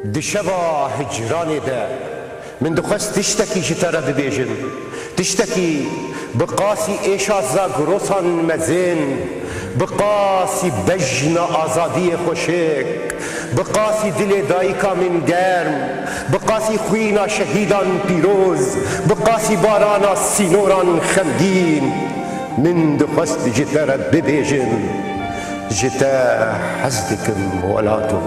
دشبا هجرانی ده من دخست تشتكي جتره ببيجن تشتكي بقاسي ايشا زاغروسان مزين بقاسي بجن آزادی خوشک بقاسي دل دایکا من گرم بقاسي خوینا شهیدان پیروز بقاسي بارانا سینوران خمگین من دخست جتره ببيجن جتا حزدكم ولاتو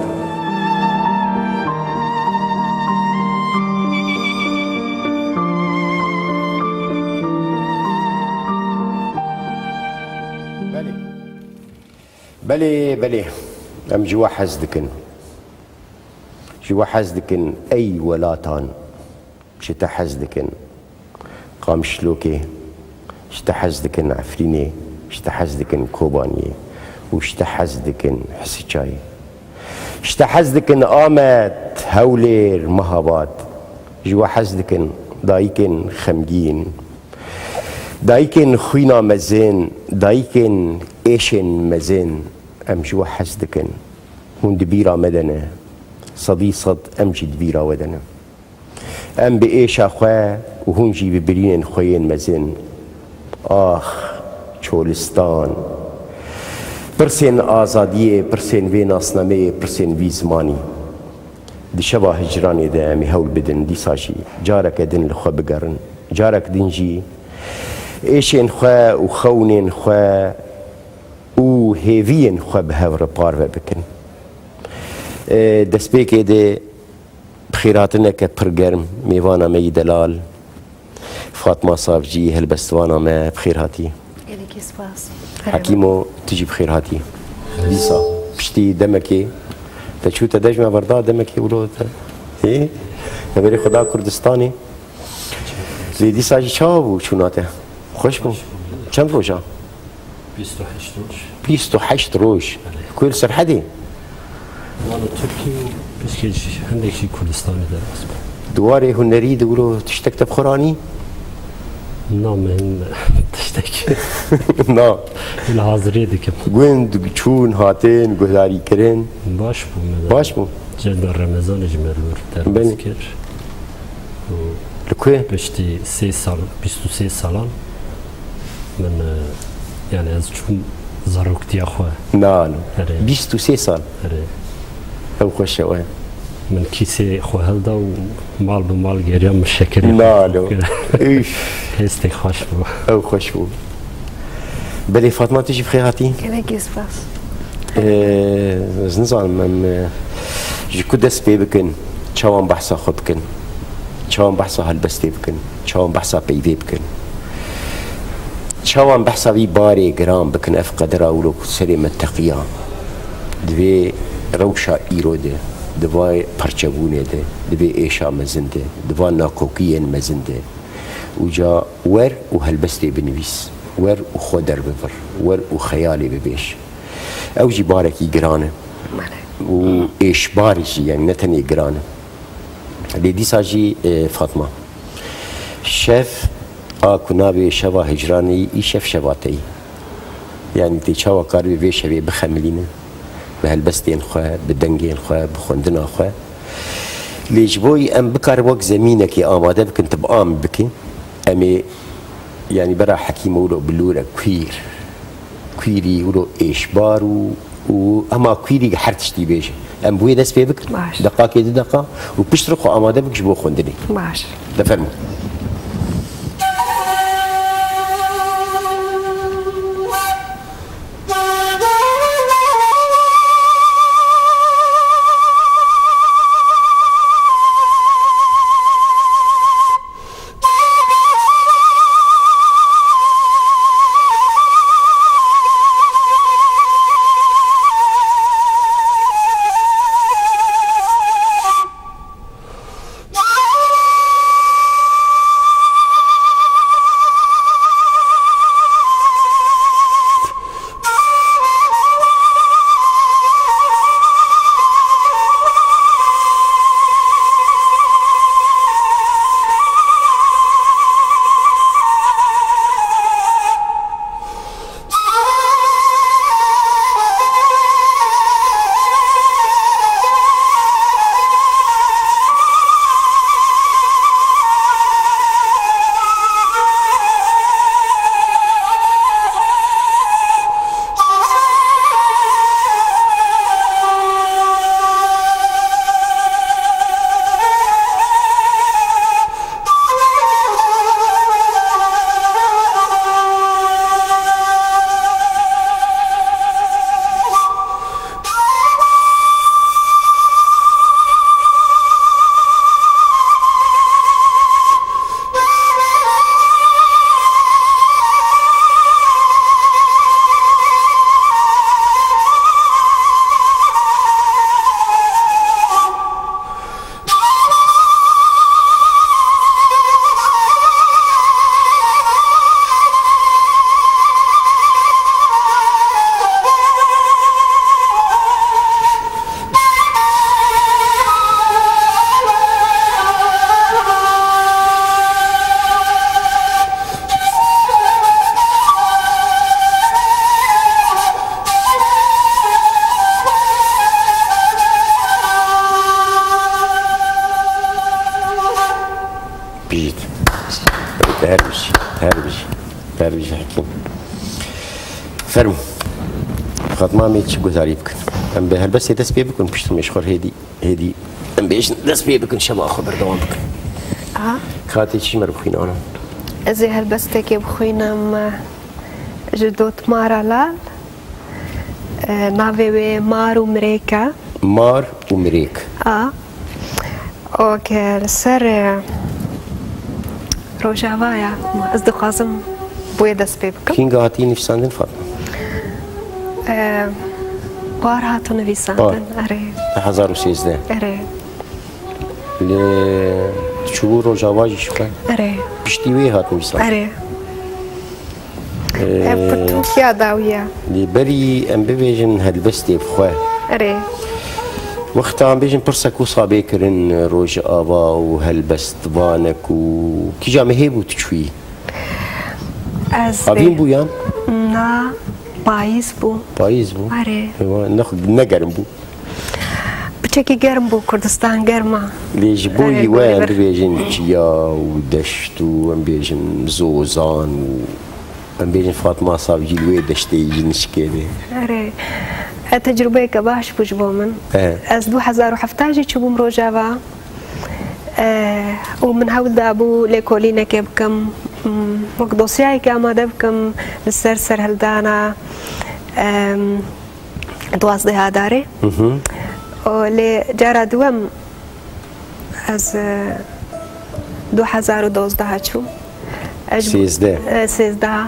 بلي ام جوا حزدكن اي ولاتان شتا حزدكن قام شلوكي شتا حزدكن عفريني شتا حزدكن كوباني وشتا حزدكن حسيجاي شتا حزدكن آمد هولير مهابات جوا حزدكن دايكن خمجين دايكن خوينا مزين دايكن ايشن مزين ام جوا حزدكن هون دبيرا مدنه صدي صد ام جي دبيرا ودنه ام بايشا خواه وهون جي ببرين خوين مزين آخ چولستان پرسین آزادیه پرسین وی ناسنامه پرسین وی زمانی دی شبا هجرانی ده امی هول بدن دی ساشی جارک دن لخوا بگرن جارک دن جی ایشین خوا و خونین خوا و هیوین خوا به هور پارو بکن دست بیکه ده بخیراتنه که پرگرم میوانا می دلال فاطمه صافجي هالبستوانا ما بخير هاتي إليكي سباس حكيمو تجي بخير هاتي ديسا بشتي دمكي تشو تدج ما بردا دمكي ولو ايه نبري خدا كردستاني لي ديسا جي شاو شوناته خوش بو كم روجا 28 روج كل سرحدي والله تركي بس عندك شي كردستاني درس دواري هنري دولو تشتكت بخراني نعم من تشتكي نا الحاضرية ديك گوند چون هاتين گهداري كرين باش بو جلد رمضان جمالور در بسكر لكوي بشتي 23 سالان من يعني از چون زاروكتي اخوه نا 23 سال او خوش شوه من كيسي خو هلدا ومال بمال غيريا مشكري نالو ايش هستي خوش بو او خوش بو بلي فاطمه تجي بخير هاتي إليكي سباس زنزان من جكو دست بكن چاوان بحثا خود بكن چاوان بحثا هلبستي بكن چاوان بحثا بيوي بكن چاوان بحثا بي باري گرام بكن اف قدر اولو سري متقيا دوي روشا ايروده دوای پرچبونه ده دوی ایشا مزنده دوای ناکوکیین مزنده و جا ور و هلبسته بنویس ور و خود در بفر ور و خیالی ببیش او جی بارکی گرانه و ایش بارشی یعنی نتنی گرانه لیدی ساجی فاطمه شف آکنابی شوا هجرانی ای شف شواتی یعنی تی چاوا کار بی شوی بخملینه به هلبستين خواه بدنگين خواه بخوندنا خواه ليش بوي ام بكار وقت زمينك آماده بكن تبقام بكي امي يعني برا حكيم ولو بلورة كويري ولو إشبار و اما كويري حرتشتي بيش ام بوي دست بيبك دقاقي دقا وبشترقوا آماده بكش بو خوندني باش دفرمو بربيش حكيم فرمو خاطر ما شو قزاري بكن ام به بس دس بي بكن بشتم مشخور هدي ام بيش دس بي بكن شبا خبر دوام بكن خاطر شي مرخين انا زي هالبستك بخوينا جدوت مارا لال نافي مار ومريكا مار ومريك اوكي السر روجاوايا اصدقائم بوي دس بيبكم كين قاعدين في ساندن فاطمه بار هاتو نویساندن اره 1013 اره ل شو روجاواجي شو اره بشتي وي هات نويساندن اره بطوك يا داوية لبري ام ببيجن هالبستي بخواه اره وقت عم بيجن برسك وصابي كرن روج آبا وهالبست بانك وكي جامي هيبو تشوي قابين بو يان؟ نا بايز بو بايز بو؟ اره ناخد نقرم بو بچكي گرم بو كردستان گرما ليش بوي وين بيجن جيا ودشت وام بيجن زوزان وام بيجن فاطمة صاب جيلوي دشتي جنش كده اره تجربه باش بوش بومن از 2017 چوبم روجاوا ومن هول دابو ليكولينا كبكم مقدوسياي كاماده بكم السرسر هلدانا دواز ده داري ولي جارا دوم از 2012 چو سيزده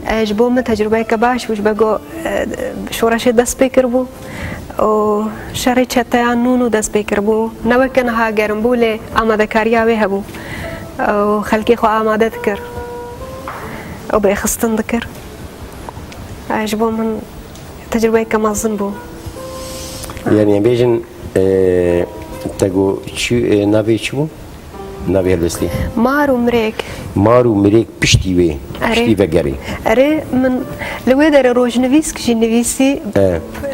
اجبو من تجربه كباش وش بقو شورش دست بكر بو و شري چتيان نونو دست بكر بو نوكن ها گرم بو لي آماده كاريا وي هبو و خلقي خو آماده دكر و بيخستن دكر اجبو من تجربه كمازن بو يعني بيجن تقو شو نابي شو نابي هلبستي مارو مريك بشتي وي بشتي وگري اري من لويدر روج نويس كجي نويسي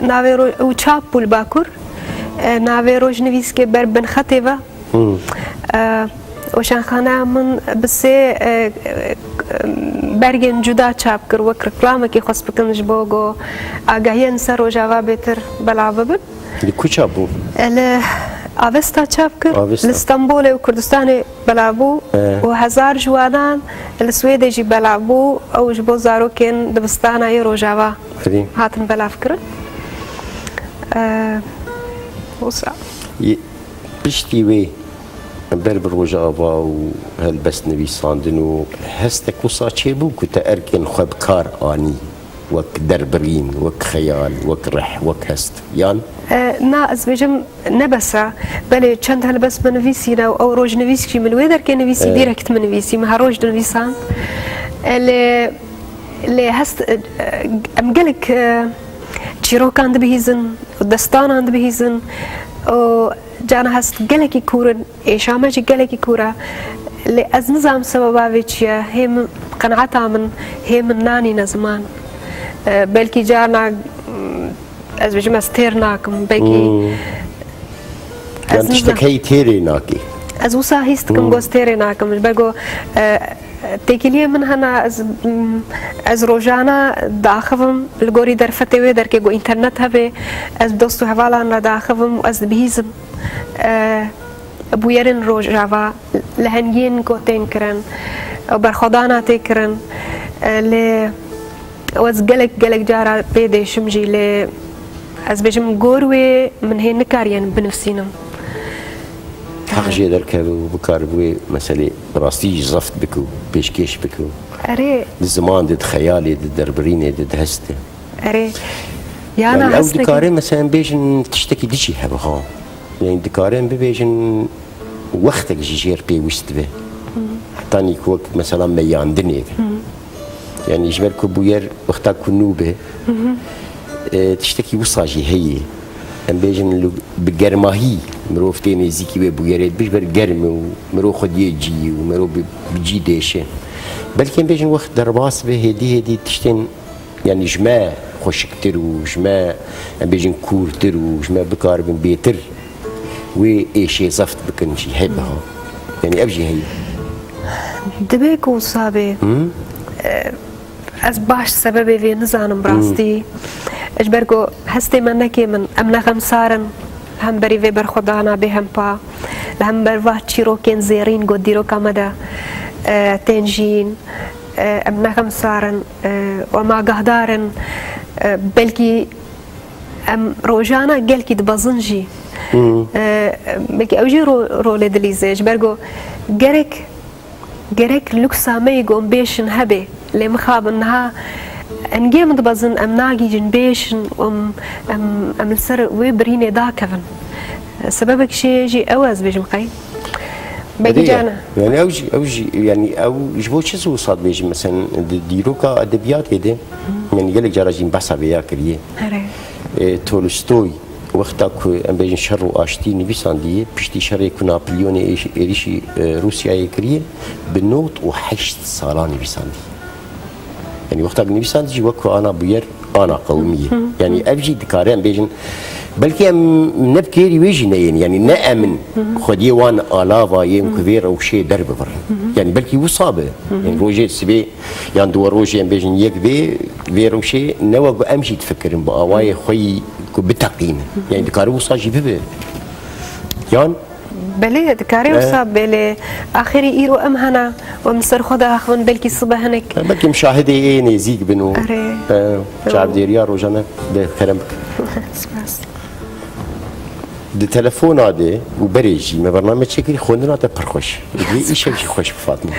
نافي و چاپ بول باكور نافي روج نويس كي بربن خطيبه وشان خانه من بسي برگن جدا چاپ کر وک رکلامه کی خاص بکن جبوگو آگاهی سر روجاوا بهتر بلاوه بن لكو چابو آوستا چاپ کر لستانبول و کردستان بلابو و هزار جوانان السويد جي بلابو او جبو زاروكين دبستانا ي روجاوا هاتن بلاف كر وصا بشتي وي بربر روجاوا وهالبس نبي صاندنو هستك وصا تشيبو كنت اركن خبكار اني وك دربرين وك خيال وك رح وك هست يان نا از بجم نبسا بله چند هالبس بنویسینا او روج نویسی من ویدر که نویسی دیرکت من نویسی ما روج نویسان اللي هست ام قالك تشيروك عند بهيزن ودستان عند بهيزن و جانا هست قالك يكورن ايشامه جي قالك يكورا اللي از نظام سببا ويتشيا هم قناعتها من هم ناني نزمان بلكي جانا از بجم استير ناكم بلكي يعني تشتكي تيري ناكي از وسا هيستكم غوستيري ناكم بلكو تيكليه من هنا از روجانا داخفم الجوري درفتي وي دركي جو انترنت هبه از دوستو حوالا نا داخفم از بهيزم بويرن روجاوا لهنگين گوتين كرن او برخدانا تكرن ل وز قلق جارا بيدي شمجي ل از بجم گوروي من هي نكاريان بنفسينم حق جي دركبو بكاربوي مسألة راستي زفت بكو بيشكيش بكو اري الزمان دد خيالي دد دربريني دد هسته اري يعني او دكارين مثلا بيجن تشتكي ديشي هبها يعني دكارين بيجن وقتك جيجير بي وست به حتى نيكوك مثلا ميان دنيك يعني جبالكو بوير وقتك كنوبه تشتكي وصاجي هي ام بيجن بجرماهي مرو فتيني زيكي بويريت بيش برجرم ومرو خد يجي ومرو بيجي ديشه بلكن بيجن وقت درباس به هدي تشتين يعني جماع خوشكتر وجماع ام بيجن كورتر وجماع بكاربن بيتر وإيشي زفت بكن شي هبها يعني أبجي هي دبيك وصابي از باش سببی وی نزانم براستی اجبرگو هستی من نکی من ام نغم سارن هم بری وی بر خدانا به هم پا هم بر وقت چیروکین زیرین گو دیرو کامده تنجین ام نغم سارن و ما قهدارن بلکی ام روجانا قل کی دبازنجی بلکی اوجی رول دلیزه اجبرگو گرک لوکسا میگم بیشن هبه لم خاب انها انجام دبازن ام ناجي جنبيشن ام السر ويبريني داكفن سببك شيء يجي اوز بيجم قاي باقي جانا يعني اوجي يعني او جبو شو صاد بيجي مثلا ديروكا ادبيات كده يعني قال لك جراجين بحث بيا كريه تولستوي وقتا ام بيجن شر واشتي نيفيسان دي بيشتي شر يكون نابليون ايشي روسيا يكريه بالنوت وحشت صالان نيفيسان دي يعني وقتا نيفيسان دي وكو انا بير انا قوميه يعني ابجي دكارين بيجن بلكي ام نبكيري ويجينا يعني نامن خدي وان الاوا يم كبير او شيء درب بر يعني بلكي وصابه يعني روجي سبي يعني دو روجي ام بيجن يكبي غير شيء نوغ امشي تفكر باواي خوي بتقييم يعني دكاري وصاجي ببه يعني بله دكاري وصاب بله اخري ايرو امهنا ومصر خدا اخون بلكي صبح هنك بلكي مشاهدي ايه نزيق بنو شعب ديريا روجانا بخرمك د تلفون عادي وبريجي ما برنامج شكل خوندنا تبرخش ايش شيء خوش بفاطمه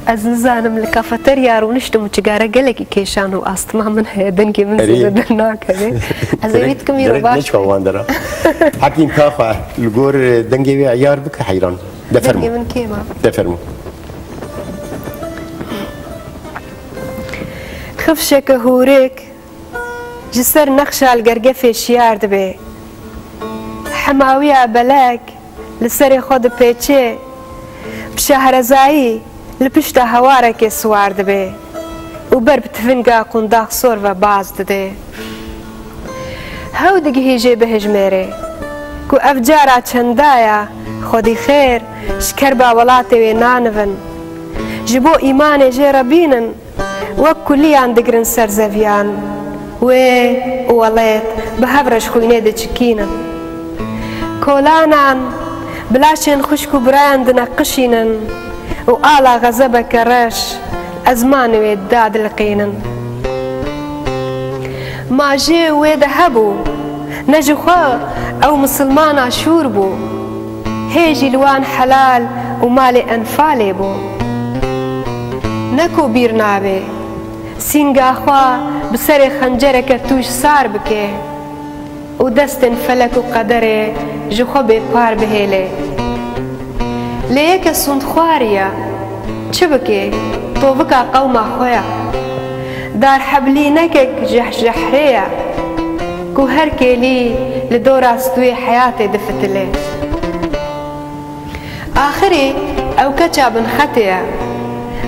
از نزانم الكافيتيريا ونشتم تجاره قالك كيشان واستما من هدنكي من زدناك هذه از بيتكم يرباش ليش واندرا حكيم كافه الجور دنجي عيار بك حيران دفرمو من كيما دفرمو خفشك هوريك جسر نقشه القرقفه شيار دبي حماوية بلاك لسري خود بيتشي بشهرزايي لبشتا هوارك سوار دبي وبر بتفنقا قنداق صور و باز دده هاو دقي هجي بهجميري كو افجارا چندايا خودي خير شكربا ولاتي نانفن جبو ايمان جي ربينن وكليان دقرن سرزفيان وليت بهبرش خويني دي چكينن كولانان بلاشين خشكو براند نقشينن وآلا غزبك رش أزمان ويداد لقينن ما جي ويدهبو نجخوا أو مسلمان عشور بو هيجي لوان حلال ومالي أنفالي بو نكو بيرنابي سينغا خوا بسري خنجرك توش صار بكي ودستن فلك وقدره جخو بپار بهله ليك سند خواريا چبكي طوبكا قوما خويا دار حبلينك جحجحريا كو هر كيلي لدور استوي حياتي دفتله آخري او كچا بن خطيا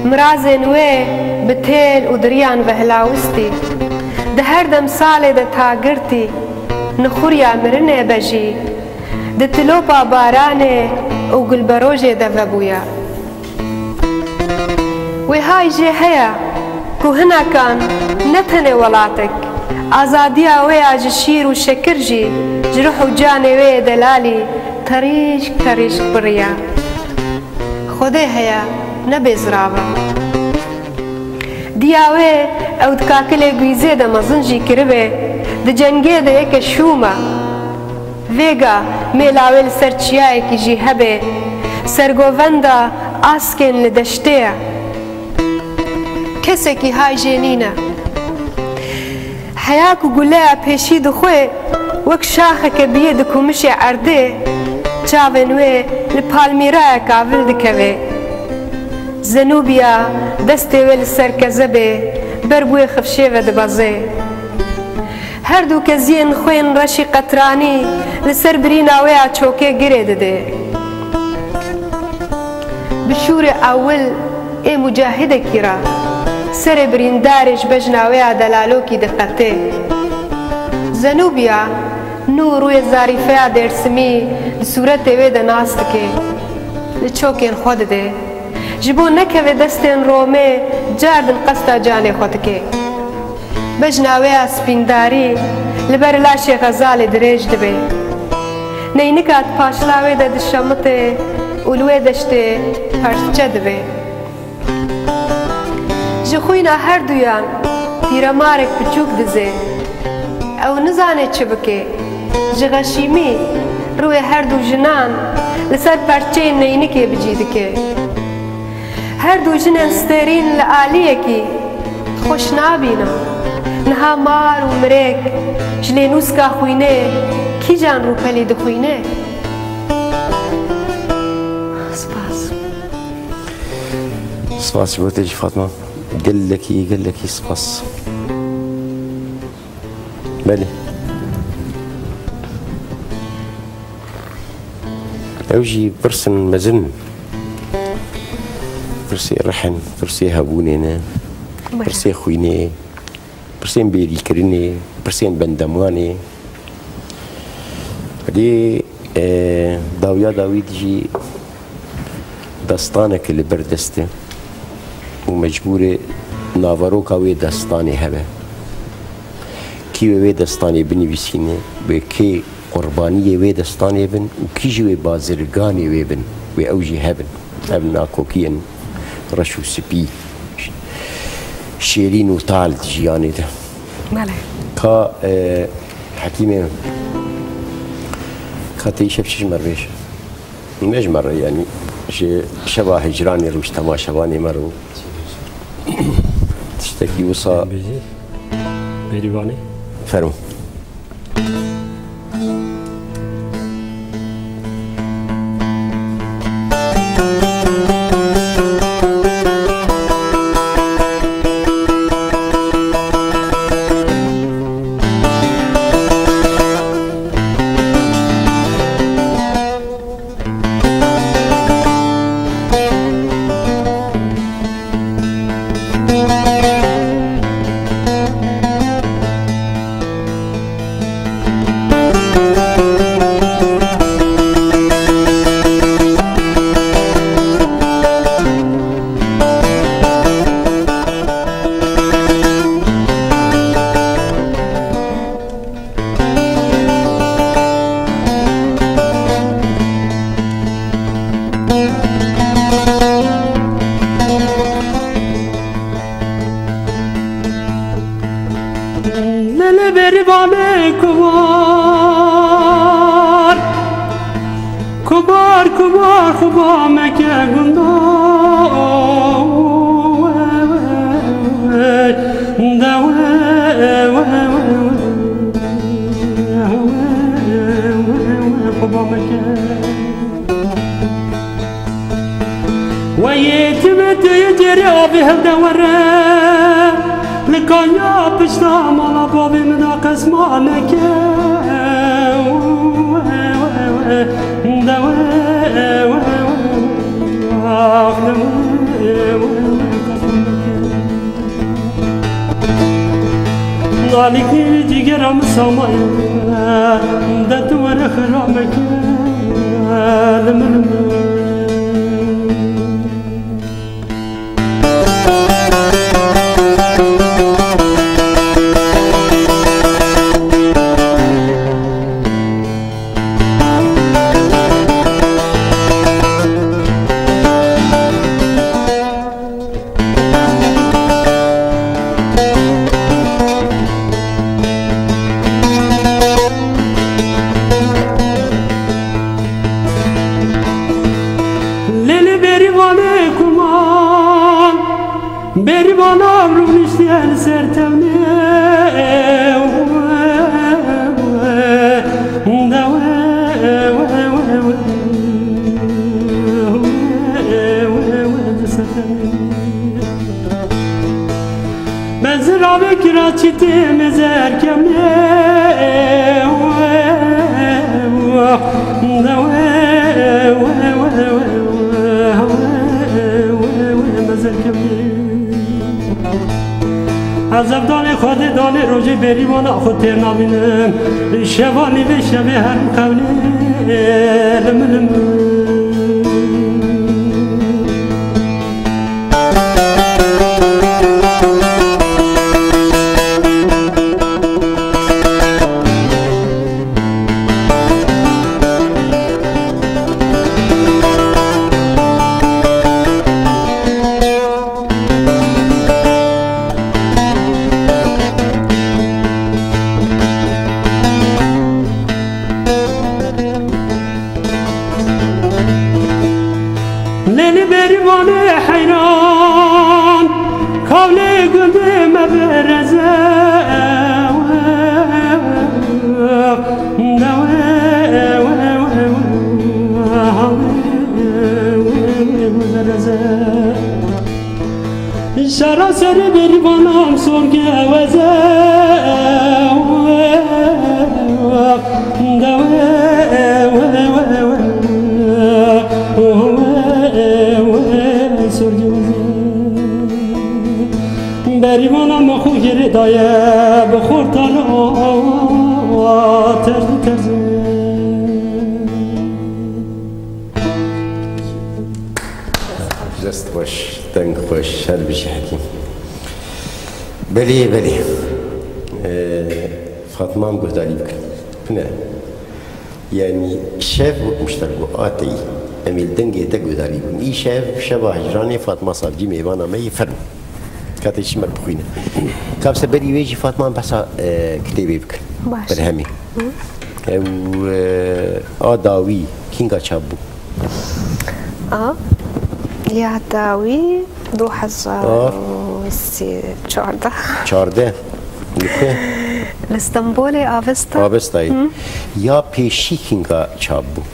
مرازن وي بتيل ودريان وهلاوستي ده هر دم سالي ده تاگرتي نخوريا مرنه بجي ده تلوبا بارانه او قلبروجه ده وبويا وهاي جي هيا كو هنا كان نتنه ولاتك آزاديا ويا جشير وشكر جي جروح وجاني ويا دلالي طريش بريا خده هيا نبزرابا دياوي او دكاكلي قويزي ده مزنجي كربه ده جنگه ده یک شوما ویگا میلاویل سرچیای کی جی هبه سرگووندا آسکن لدشته کسی کی های جنینا حیاکو گله پیشی دخوی وک شاخه که بید کمشی عرده چاونوی لپالمیرا کاول دکوی زنوبیا دسته ویل سرکزبه بربوی خفشه و دبازه هر دو کزین خوین رشی قطرانی لسر برینا ویا چوکه گره دده بشور اول ای مجاهده کیرا سر بریندارش بجنا ویا دلالو کی دقته زنوبیا نور وی زاریفه درسمی لصورت وی دناست که لچوکین خود ده جبو نکوه دستین رومه جاردن قصد جان خودکه بجناوی اسپینداری لبر لاشی غزال دریج دبه نینکات پاشلاوی ده دشمته اولوی دشته پرچه دبه جخوینا هر دویان پیرمارک بچوک دزه او نزانه چه بکه جغشیمی روی هر دو جنان لسر پرچه نینکه بجیدکه هر دو جنان سترین لعالیه کی خوش نابینا نها مار و مرک جلینوس کا خوینه کی جان رو پلی دخوینه سپاس سپاس بوتيجي فاطمة قال لك سباس مالي اوجي برسن مزن برسي رحن برسي هابونينا برسي خويني برسي بيري كريني برسي بندمواني دي داويا داويدجي دستانك اللي بردسته ومجبور نافروكا وي دستاني هبه كي وي دستاني بني بسينه بكي قربانيه وي دستاني بن وكيجي وي بازرگاني وي بن وي اوجي هبن ابنا كوكين رشو سبي شيرين وطال جياني ده ماله كا حكيمه خاتي شبشش مريش مش مرة يعني شبه هجراني روش تماشواني مرو تشتكي وصا بيريواني فرو ويتمت يجري بهالدورة لكايا بشتام على بابي من قسمة لك ذلك جيجر مسامية دتور خرامك عذاب دانه خود دانه روزی بری وانا خود تر نبینم شبانی به شب هر قولی بریوانه حیران کاولی گنده مبرزه سراسر بریوانم سرگ اوزه بریوانم خو گره دایه بخورتان ترد ترزه جست باش تنگ خوش هر بشي حكيم بلي فاطمة مقداري بك هنا يعني شاف مشتركاتي اميل دنگي تقداري بك اي شبه هجراني فاطمة صابجي ميوانا ما يفرم كاتي شمر بخوينا كابسة بلي ويجي فاطمة بحثا كتابي بك باش. برهمي و داوي كينغا تشابو يا داوي 2014 14 الاسطنبولي آفستا آبستایی یا پیشی کینگا چاب بود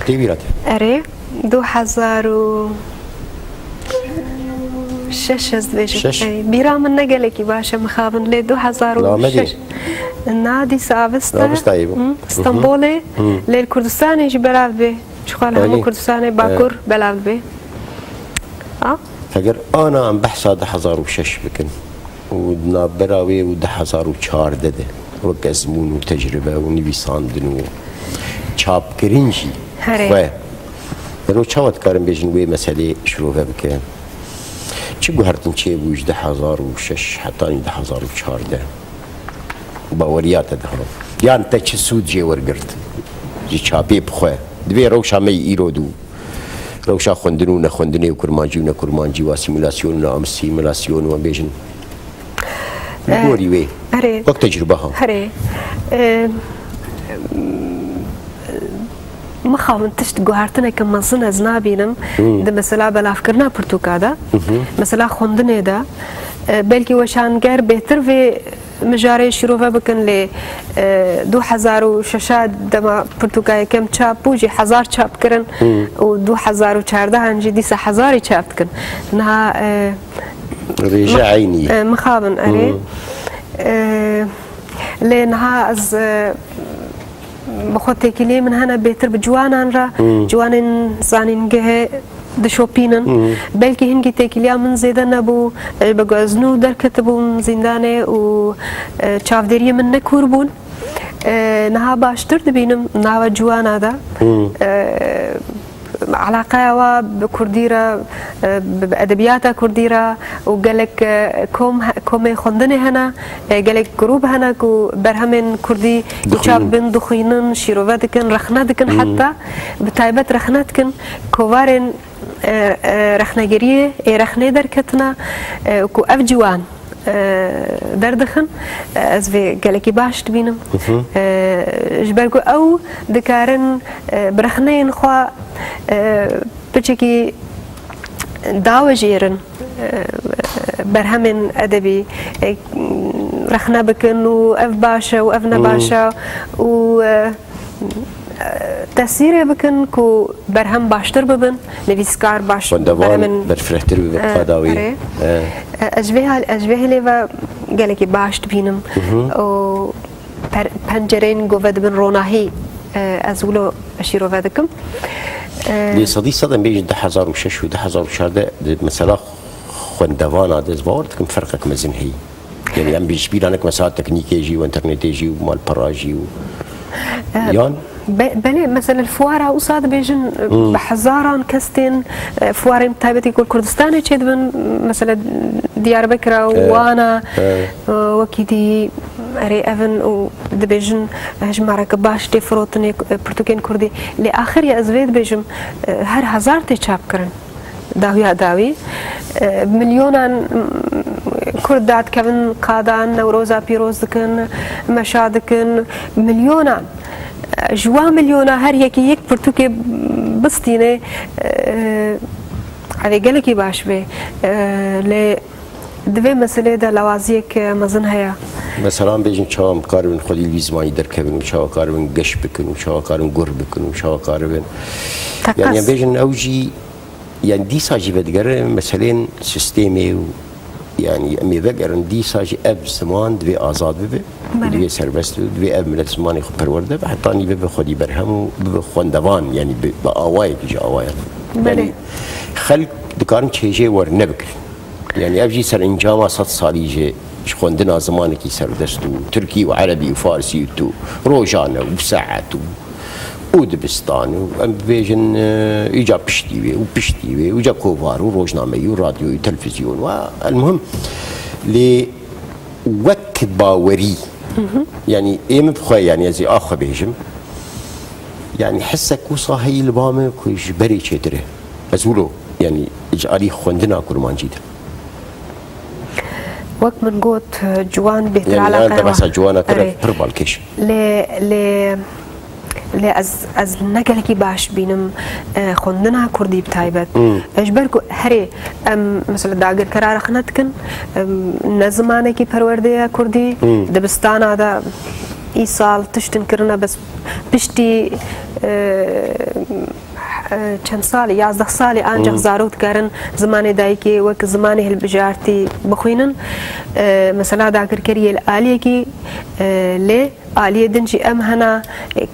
دیویرات اره 2006 از شش. بيجم بيرا من نقلكي باشا مخابن لي 2006 النادي آفستا آبستایی بود اسطنبولي للكردستان يجي بلعب به شغال هم أي. كردستان باكور بلعب به اگر آنا ام بحثا 1006 بکن و نابراوی و 1014 ده و گزمون و تجربه و نویساندن و چاپ کرنجی هره. خواه رو چاوت کارم بیجن وی مسئله شروع بکن چه گوهرتن چه بوش 1006 حتی 1014 باوریات ده یان تا چه سود جی ورگرد جی چاپی بخواه دوی روش همه ایرو دو روشا خوندن و نخوندن و کرمانجی و نکرمانجی و سیمولاسیون و ام سیمولاسیون و بیجن بگوری وی هره وقت تجربه ها هره مخاون تشت گوهرتنه که مزن از نابینم ده مثلا بلافکرنا پرتوکادا مثلا خوندنه ده بلکه وشانگر بهتر و مجاره شروع بکن لی 2006 دما پرتوکای کم چاپ بوجی 1000 چاپ کرن و 2014 هنجی دیسه 1000 چاپ کن نه رجع عيني مخابن اري لانها از بخوتي كلي من هنا بيتر بجوانان را جوانن زانين جه دشوبينن بلكي هنگي تكليا من زيدن ابو بغزنو در كتبون زندانه و چافدري من نكوربون نها باشتر دبينم ناوا جوانا دا علاقة بكرديرة بأدبياتها كرديرة وقالك كوم خندني هنا قالك جروب هنا كو برهمن كردي يشاب بن دخينن شيروفاتكن رخناتكن حتى بتايبت رخناتكن كوارن رخناجريه رخنه دركتنا كو أفجوان دردخن از وی گلکی باش تبینم جبرگو او دکارن برخنین خوا بچکی داو جیرن برهمن ادبی رخنه بکن و اف باشا و اف نباشا و تأثيره بكن كو برهم باشتر ببن نویسکار باش برهمن برفرحتر بفاداوي أجبه ليفا قالك باش تبينم و پنجرين قوفد بن روناهي أزولو أشيرو فادكم لصديق صدم بيجي 1006 و 1014 مثلا خوندوانا دزباورتكم فرقك مزن هي يعني ام بيشبيل عنك مساعد تكنيكيجي وانترنتيجي ومال براجي يان بله مثلا الفوارة وصاد بيجن بحزاران كستين فوارين تايبتي كل كردستاني تشد من مثلا ديار بكرة وانا وكيدي اري افن و دبيجن هجمارك باش تي فروتني برتوكين كردي لاخر يا ازويد بيجم هر هزار تي چاپ کرن داوي داوي مليونان كردات كفن قادان نوروزا بيروز دكن مشادكن مليونان جوا مليونا هر يكي يك برتوكي بستينه اوی گلکی باش بی لی دوی مسئله دا لوازی که مزن هیا مثلا بیشتر چهام کاربن خودی لیزمانی در کبن چهام کاربن گش بکن چهام کاربن گر بکن چهام کاربن یعنی بیشتر اوجی يعني دي ساجي بدقر مثلا سيستمي يعني امي بقرن دي ساجي اب زمان دوي ازاد ببه دوي سربست دوي اب ملت زماني خو پرورده حتاني ببه خودي برهم و ببه خوندوان يعني باواي كجا اوايا يعني خلق دكارن چيجي ور نبكر يعني ابجي سر انجاما 100 سالي جي خوندنا زمانكي سردستو تركي وعربي وفارسي وتو روجانا وساعات ودبستان و بيجن اجا بشتيوي وبشتيوي وجا كوفار وروجنامي وراديو وتلفزيون والمهم لوك باوري يعني ايم بخوي يعني زي اخو بيجم يعني حسك وصاحي البامه كوش بري چتره ازولو يعني اجاري خوندنا كرمان جيد وقت من قوت جوان بهتر يعني علاقه انت بس جوانا كده بربالكش لی از نگلکی باش بینم خوندنا کردی بتایبت اجبر کو هری مثلا داگر قرار خنت کن نزمانه کی پرورده کردی دبستان آدا ای سال تشتن کرنا بس پشتی چند سال 11 سالی آنجا زارود کردن زمان دایی که وقت زمان هالبجارتی بخوینن مثلا داگر کریه الآلیه کی لی آلیه دنجی ام هنا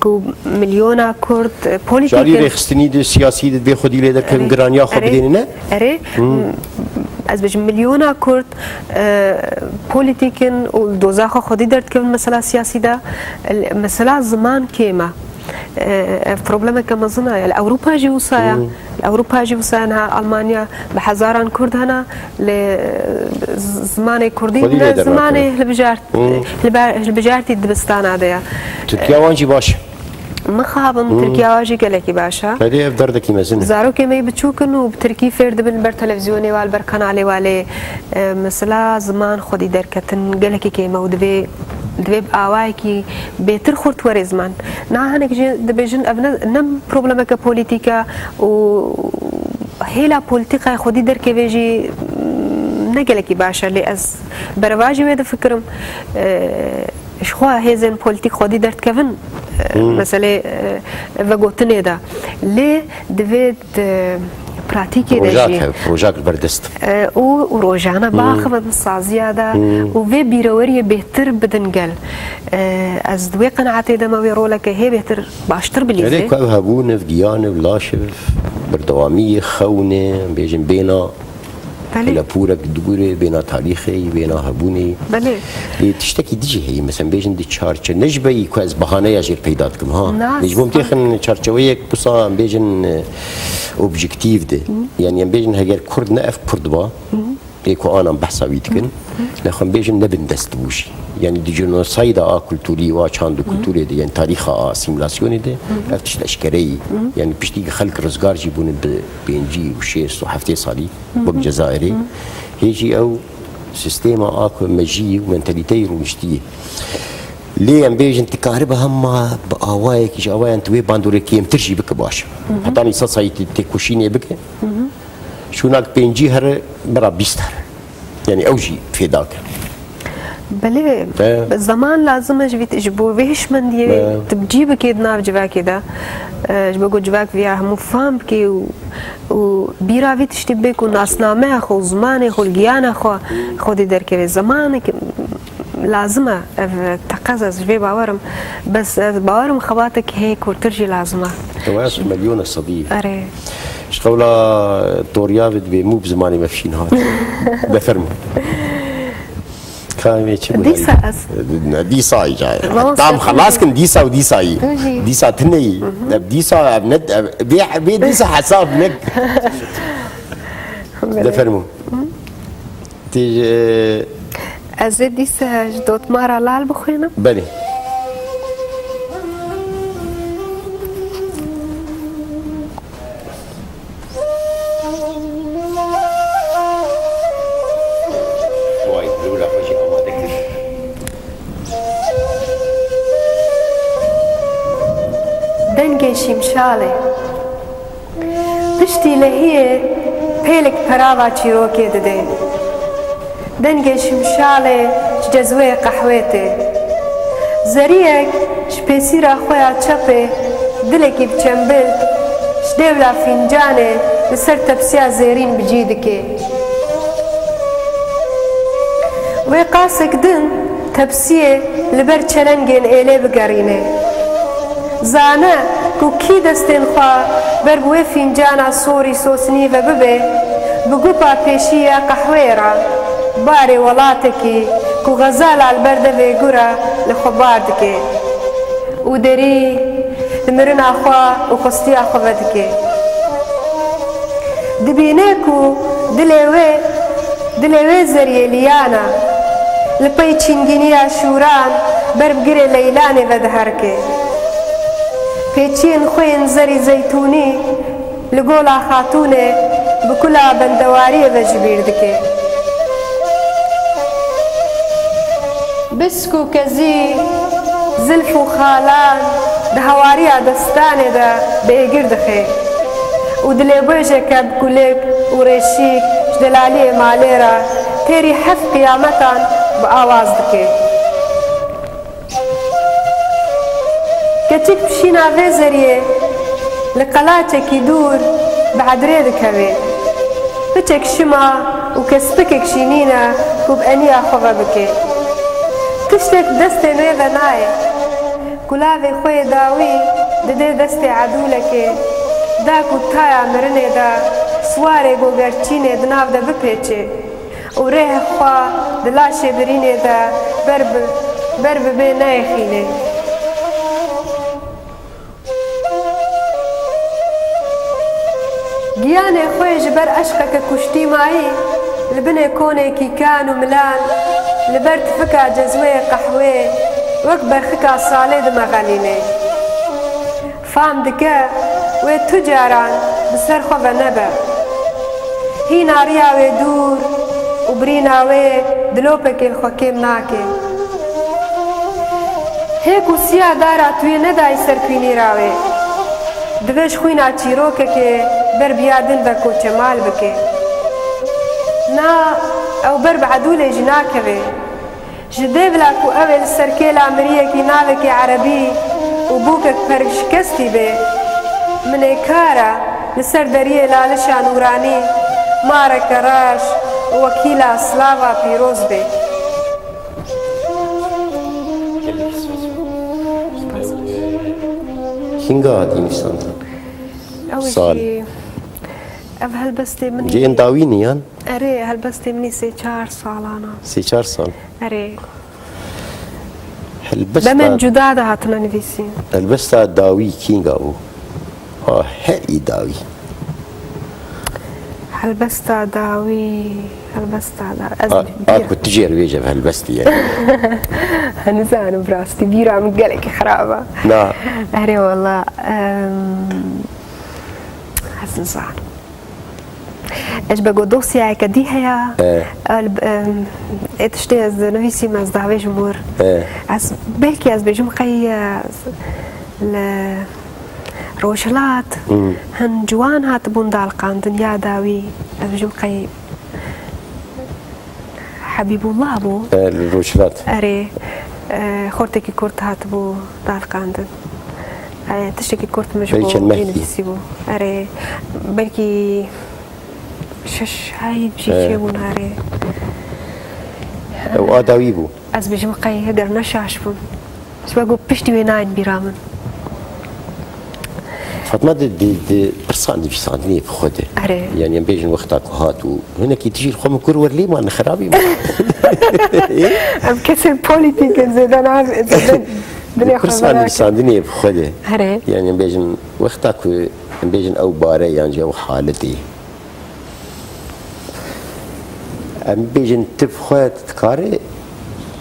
کو میلیونا کرد پولیتیک جاری رخصتنی ده سیاسی ده به خودی لیدر که گرانیا خوب بدین نه؟ اره از بچه میلیونا کرد پولیتیکن و دوزاخ خودی درد که مثلا سیاسی ده مثلا زمان کیما بروبلم كما زنا الأوروبا جي وصايا الأوروبا جي وصايا ألمانيا بحزاران كرد هنا لزمان كردي زمان البجارتي دبستان هذا تركيا وانجي باش مخابن تركيا واجي قالك باشا هذه افدردك مزن زارو كما بتشوكن وبتركي فرد بالبر تلفزيوني والبر قناه والي مثلا زمان خودي دركتن قالك كيما ودبي دوی آوایی کی بهتر خورد ور زمان نه هنگ دبیجن ابنا نم پروبلم که پولیتیکا و هیلا پولیتیکا خودی در که بیجی نگله کی باشه لی از برواجی وید فکرم شخوا هیزن پولیتیک خودی درد کفن مثلا وگوتنه دا لی دوید براتيكي دجي بروجاك بردست و روجانا باخذ سازيا دا و في بيروريه بهتر بدنقل از دوي قناعتي دما ويرولك هي بهتر باشتر بليزي هذيك هابون في ديانه ولاشف بردواميه خونه بيجن بينا بلا بورك دغوري بينا تاريخي بينا هابوني بله تشتكي ديجي هي مثلا بيجن دي تشارچ نجبي كويس بهانه يجي بيداتكم ها نجمم تخن تشارچويك بصا بيجن اوبجكتيف ده يعني بيجن هاجر كرد نقف كردبا ايكو انا بحثا ويتكن لكن بيجن نبن دستبوشي يعني دي جنوسايدا كولتوري واشاندو كولتوري دي يعني تاريخ سيمولاسيون دي افتش الاشكري يعني بيشتي خلق رزقار جيبون بينجي وشيس وحفتي صالي بالجزائري هيجي او سيستيما اكو مجي ومنتاليتي روشتي ليه ام بيجن تكهربها هم باوايك ايش اواي انت وي باندوري كيم ترجي بك باش حتى صايتي تكوشيني بك شونك بينجي هر برا بيستر يعني اوجي في ذاك بله زمان لازم اجبت اجبو ويش من دي تجيب كده ناف جوا كده جبو جواك فيها هم فهم كي و بيراوي تشتبك وناسنامه خو زمان خو الجيانه خو دي دركه زمان لازمه تقاضى في باورم بس باورم خواتك هيك وترجي لازمه تواس مليون الصديق اري شغله توريا بدي مو بزماني مفشين هات بفرمو كان ديسا جاي تام خلاص كن ديسا وديساي ديسا تني ديسا ابند بي ديسا حساب نك بفرمو تيجي از ديسا جدوت مارا لال بخوينا بله دنگي شمشالي تشتي لهي پێلێک پەراوا چیرۆکێ دەدێ دەنگێ شمشاڵێ جەزوەیە قەحوێتێ زەریەک شپێسیرە خۆیان چەپێ دلێکی بچەمبل شدێولا فینجانێ لەسەر تەپسیا زێرین بجی دکێ وێ قاسێک دن تەپسیێ لەبەر چەلەنگێن ئێلێ بگەڕینێ زانە کو کی دەستێن خوا بەر بوێ فینجانا سۆری سۆسنیڤە ببێ بگوپا پێشیە قەحوێرە بارێ وڵاتێکی کو غەزالا لەبەردەvê گورە لە خۆبار دکێ û derî li mirina xwe û xwestiya xwe vedike dibîne ku dilê wê zeriyêliyana li pey çîngîniya şûran ber bi girê leylanê ve diherike pêçiyên xwe yên zerî zeytûnî li gola xatûnê bi kula bendewariyê ve ji bîr dike bisk û kezî زلف و خالان د هەواریە دەستانێ de bêgir dixe û dilêbêjeke bi kulêk û rêşîk ji delaliyê malê re têrî heft qiyametan bi awaz dike keçik pişîna vê zeriyê li qelaçekî dûr bi hedrê dikeve piçek şima û kespikek şînîne ku bi eniya xwe ve bike tiştek destên wê ve nayê kulavê xwe yê dawî didê destê edûlekê da ku taya mirinê de swarê gogerçînê di nav de bipêçe û rêhê xwe di laşê birînê de ber bi bê neyexîne giyanê xwe ji ber eşqeke kuştî mayî li binê konekî kan û milan li ber tifika cezweyê qehwê wek berxika salê dimexelîne fam dike wê tu caran bi ser xwe ve nebe hîna riya wê dûr û birîna wê dilopekên xwe kêm nake hêk û siya dara tu yê nedayî serpînîra wê divê ji xwîna çîrokekê ber biya din ve koçemal bike na ew ber bi edûlê jî nakeve ji dêvla ku ew ê li ser kêla miriyekî navekî erebî û bûkek perşikestî bê minêkara li ser deriyê lalişa nûranî mareke reş û wekîla slava pîroz bê Hinga hatî nîşandin Sal. ev helbestê min ciyên dawî niyan erê helbestê minî sê çar salana 3-4 sal erê helbesta demen cuda da hatine nivîsîn helbesta dawî kînga bû ha herî dawî helbesta dawî helbesta a ku tu jê rivêje ev helbestî ye nizanim rastî bîra min gelekî xerab e na erê wala ez nizanim ez be got dosyayeke dî heye ê tiştê ez nivîsîm ez davê ji mor ez belkî ez bêjim qey li rojhilat hin ciwan hatibûn dalqandin ya dawî ez bêjim qey Hebîbullah bû li rojhilat erê xortekî Kurd hatibû dalqandin tiştekî Kurd min ji bo Belki Mehdi. nivîsî bû erê belkî şeş hay jî çêbûn erê ew a dawî bû ez bêjim qey heger neşaşbûn ji be got piştî wê nayên bîra min Fatma di pirsan nivîsandinê bi xwe de erê yani em bêjin wexta ku hat û hinekî tijî xwe min kur werlê man xerabî em kesên polîtîkên zêde dilê xwe pirsan nivîsandinê bi xwe de erê yani em bêjin wexta ku em bêjin ew bare yan jî ew haletê em bêjin tu bi xwe dikare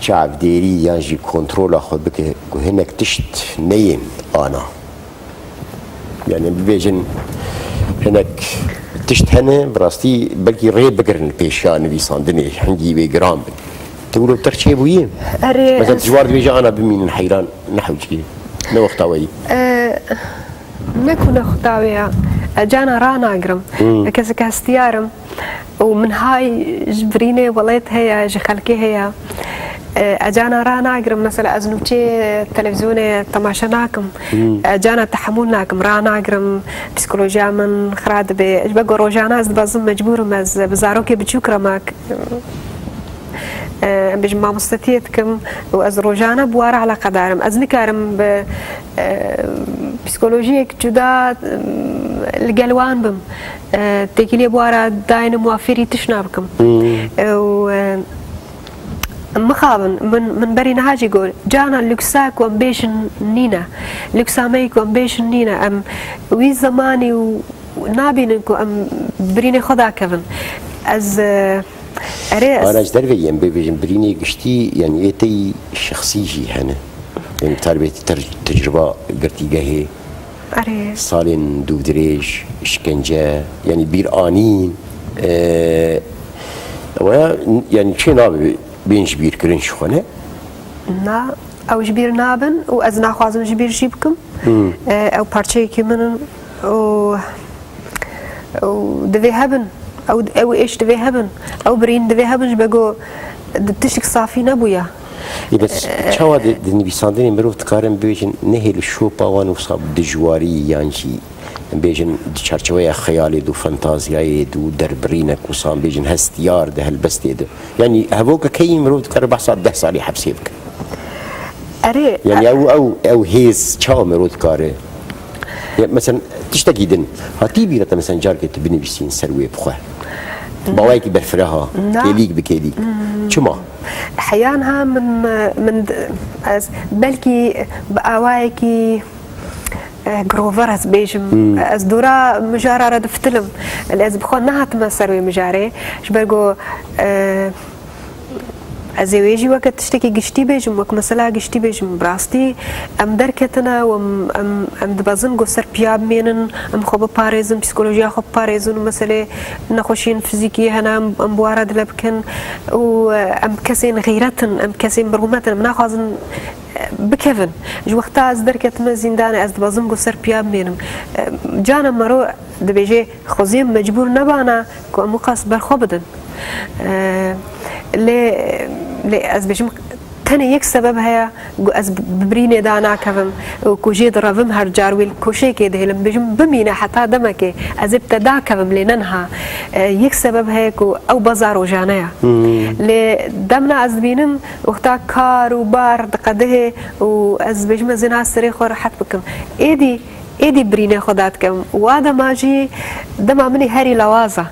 çavdêrî yan jî kontrola xwe bike ku hinek tişt neyên ana yani em bêjin hinek tişt hene bi rastî belkî rê bigirin pêşiya nivîsandinê hingî wê giran bin tu wilo ter çêbûyî erê mesela tu ji war dibêje ana bimînin heyran nehew çi ne wexta weyî nekûne xwe dawiya اجانا رانا اقرم كذا كاستيارم ومن هاي جبريني وليت هي جخلكي هي اجانا رانا اقرم مثلا ازنوتي تلفزيون تماشا ناكم اجانا تحمل ناكم رانا اقرم بسيكولوجيا من خراد بقى روجانا از بازم مجبور مز بزاروكي بتشكر ماك بجمع مستطيتكم وأز روجانا بوارا على قدارم أز نكارم بسيكولوجيك جدا القلوان بم تكيلي بوارا داين موافري تشنابكم و مخابن من بري نهاجي يقول جانا لوكساك وامبيشن نينا لوكساميك وامبيشن نينا ام وي زماني ونابينكو ام بريني خدا كفن از أنا أجدر بيجي بيجي بريني قشتي يعني إيتي شخصيجي هنا يعني تربية تجربة قرتي جاهي صالين دو دريج إشكنجة يعني بيرانين يعني شيء نابي بين جبير كرين شخنة نا أو جبير نابن وأزنا خوازن جبير جيبكم أو بارشي كمان و دفي هبن أو إيش دفي هبن أو برين دفي هبن بقو دتشك صافي نبويا بس شو هذا النبي صادني مروف تقارن بيجن نهي الشو باوان وصاب دجواري يعني بيجن شرشوية خيالي دو فانتازيا دو دربرينك وصام بيجن هستيار ده هالبستي ده يعني هبوك كي مروف تقارن بحصاد 10 صالي حبسيبك أري يعني أو هيز شو مروف تقارن يعني مثلا تشتكي دن هاتي بيرة مثلا جارك تبني بسين سروي بخواه بوايكي برفرها كيليك بكيليك شما حيانها من بلكي بأوايكي جروفر از بيجم از دورا مجارة دفتلم اللي از بخون نهات ما سروي مجاري شبرقو ازيواجي وقت تشتكي قشتي بيجم وك مثلا قشتي بيجم براستي ام دركتنا وام ام دبازن قو سر بياب مينن ام خوب باريزن بسيكولوجيا خوب باريزن مثلا نخوشين فيزيكي هنا ام بوارد لبكن و ام كسين غيرتن ام كسين برغمتن مناخذن بكيفن جو وقتا از دركت ما زندان از دبازن قو سر بياب مينم جانا مرو دبيجي خوزيم مجبور نبانا كو مقاس برخوبدن لي از بيجم تاني يك سبب هيا از ببريني دانا كفم وكوجي ضربم هرجار ويل كوشي كده لم بيجم بمينا حتى دمك از ابتدا كفم لننها يك سبب هيك او بازار جانيا لي دمنا از بينم وقتا كار وبار دقده واز بيجم زنا سري خور حت بكم ايدي بريني خداتكم وهذا ماجي دما مني هاري لوازه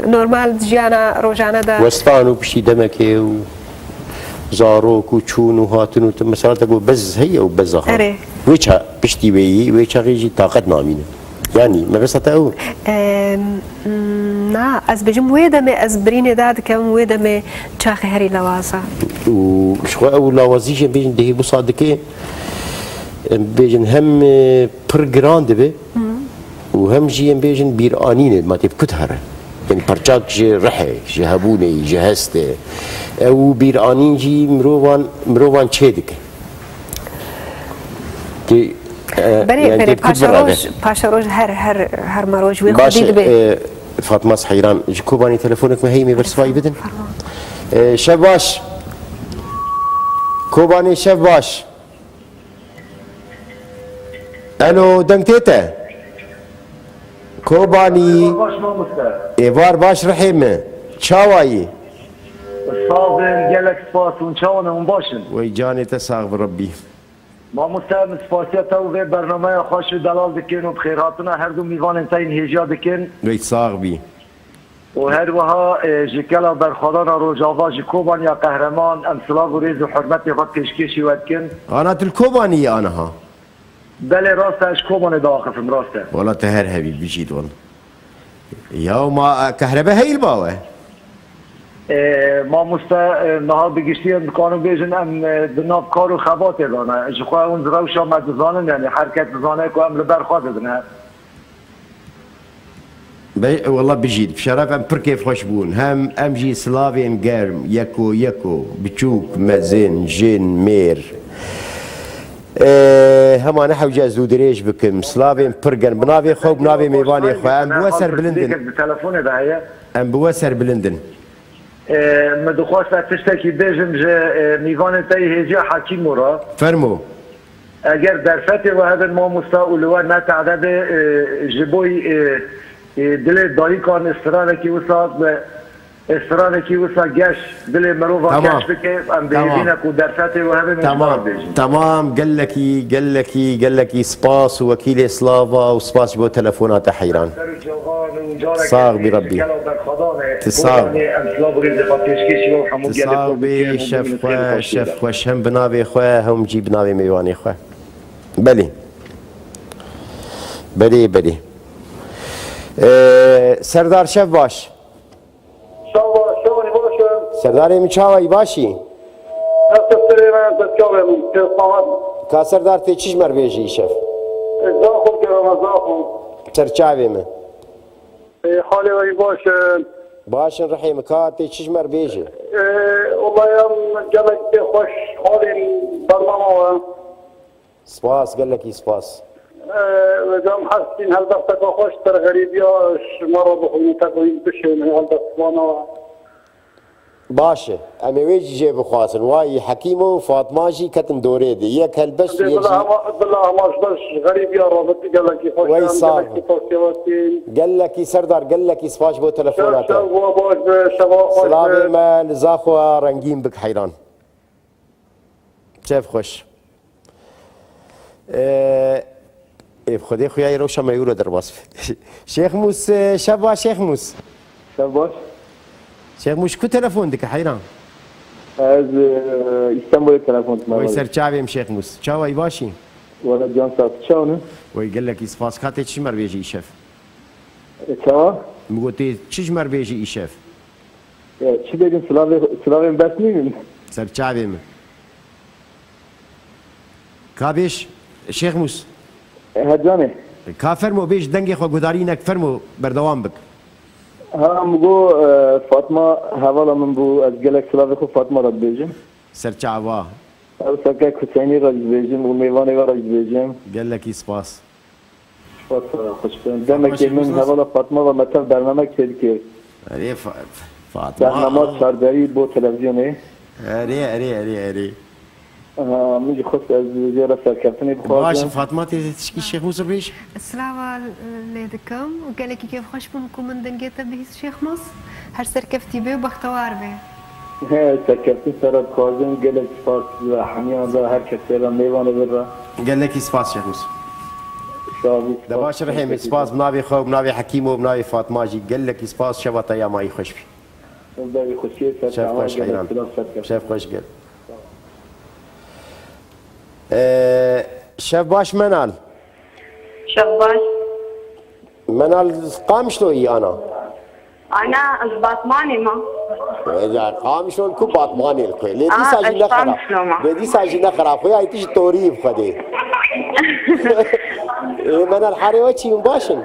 نورمال جيانا روجانا دا وستانو بشي دمكي و زاروك وچون وهاتن مثلا تقول بز هي وبز اخر ويشا بشتي ويشا غيجي طاقت نامينه يعني ما بس تقول نا از بجم ويدمي از بريني داد كم ويدمي تشاخي هري لوازا وشو او لوازيج بيجن دهي بصادقين بيجن هم برجراند به وهم جي بيجن بيرانين ما تبكتها يعني برجاك جي رحي جي هبوني جي هسته او بيرانين جي مروان تشيدك كي بري باشا روج هر مروج ويخدي دبي فاطمه حيران جكوباني تليفونك ما هي مي برسفاي بدن شباش كوباني شباش الو دنگتيتا كوباني ايوار باش رحيمه شاواي صابن قالك سباس ونشاونا ونباشن وي جاني تساغ بربي ما مستعد سپاسیت و به برنامه خوش دلال دکن و بخیراتنا هر دو میوان انتین هجا دکن وی ساغ بی و هر وها جکلا برخوادان روجاوا جکوبان یا قهرمان امثلا و ریز و حرمت خود کشکشی ودکن انا الكوباني انا ها بله راسته اش کوبان داخفم راسته والله تهر هبي بجيت والله يا ما كهرباء هي الباوه ما نهار بگشتی کانو بیجن ام بناب کار و خبات دانه جخواه اون روش آمد زانن یعنی حرکت زانه که ام لبرخواد دنه والله بجيت بشرف ام بركيف خوش بون هم ام جي سلافي ام قرم يكو بتشوك مازن جن مير هما نحو جازو دريج بكم سلافين برقن بنافي خو بنافي ميواني خو ام بوسر بلندن بالتلفون ده ام بوسر بلندن ما دخواست تشتكي بيجم ميوان تاي هجا حكيم ورا فرمو اگر در فتح و هذا ما مستقول نتعدد جبوي دل داری کان استرانه کی وسا گش دل مروفا گش بکه ام بيدينا كو در فتح و هذا تمام قال لك سباس وكيل سلافا وسباس بو تلفونات حيران صاغ بربي تصاغ بي شف خوش هم بنابي خواه هم جيب نابي ميواني خواه بلي سردار شف باش سرداری میچاوی باشی کا سردار تی چیش مر بیجی شف سرچاوی من حالي وي باشن رحيم کا تی چیش مر بیجی والله يا جلك خوش حالي برنامج سپاس قال لك سپاس وجام حاسين هالدفتك خوش ترى غريب يا مرة بخونتك ويبشر من هالدفتوانا باشه امی ویجی جه بخواستن وای حکیم و فاطمه جی کتن دوره دی یک هلبس یجی بالله ماش بس غريب يا رابط قال لك خوش وای صاحب قال لك سردار قال لك سپاس بو تلفونات سلام ما لزاخو رنگین بک حیران شاف خوش خدای خویای روشا میورو در باس شیخ موس شبا شیخ موس شباش شيخ مش كو تلفون ديك حيران از اسطنبول تلفون وي سر تشاوي شيخ موس تشاوي باشي ولا جان صاحب شلونه وي قال لك يصفاس خاطي تشمر بيجي يشف تشاوا مقولتي تشمر بيجي يشف چی بگیم سلاوی بس نیم سر تشاوي من كابيش شيخ موس هجانه كافرمو بيش دنگي خو گدارينك فرمو بردوام بك ها مگو فاطمه حوالا من بو از گلک سلاوی خو فاطمه را بیجم سر تشاوا او سکه کسینی را بیجم و میوانی را بیجم قال لك يصفاس خوش دمك من حوالا فاطمه و مثلا برنامه کردی اري فاطمه برنامه سرداری بو تلویزیونه اري میگه خود از زیاره سرکفتنی بخواهد باش فاطمه تشكي الشيخ موسى بيش السلام عليكم وقال لك كيف خوش بمكم من دنجيتا به الشيخ موس هر سركفتي به وبختوار به سرکفتی سرد کازم گلک سپاس و حمیان دا هر کسی را میوانه برا قال لك سپاس شيخ موسى شابی دباش رحيم سپاس بنابي خو بنابي حكيم وبنابي فاطمه جي قال لك سپاس شبطه يا ماي خوش داری خوشی شاف خوش حيران شاف خوش قال شاف باش منال شباش منال قام شلوي انا الباطماني ما قام شلون كو باطماني الكوي ليدي قام ساجي نخرا شلون ليدي ساجي نخرا خويا ايتيش توريف خدي منال حاري وجهي مباشر